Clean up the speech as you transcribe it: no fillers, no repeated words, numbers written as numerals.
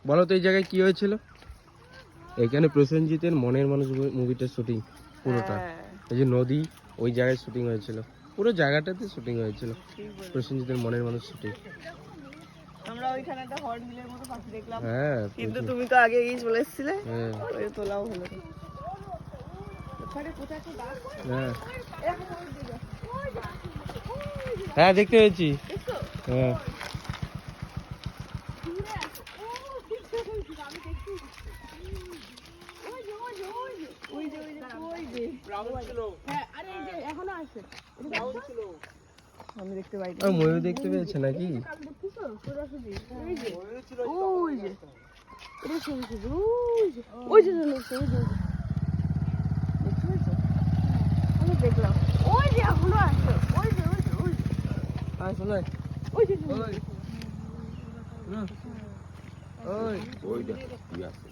বলো তো এই জায়গায় কি হয়েছিল? এখানে প্রসেনজিতের মনের মানুষ মুভিটার শুটিং পুরোটা। এই যে নদী, ওই জায়গায় শুটিং হয়েছিল, পুরো জায়গাটাতে শুটিং হয়েছিল প্রসেনজিতের মনের মানুষ শুটিং। আমরা ওইখানে একটা হর্নবিলের মতো পাখি দেখলাম, হ্যাঁ কিন্তু তুমি তো আগে গিয়ে চলে এসেছিলে। হ্যাঁ ওই তোলাও হলো না। ওখানে কোথায় একটা গাছ, হ্যাঁ হ্যাঁ দেখতে পেয়েছি। দেখছো? হ্যাঁ ওই যে হ্যাঁ, আরে এই যে এখনো আছে, আমি দেখতে পাইনি। ময়ূর দেখতে পেয়েছে নাকি? দেখছো সোজাসুজি? ওই যে ওই যে এটা সোজাসুজি, ওই যে দেখতে পেয়েছো? আমি দেখলাম ওই যে এখনো আছে, ওই যে হ্যাঁ শোনাই ওই যে ওই ওই ওই দেখ কি আছে।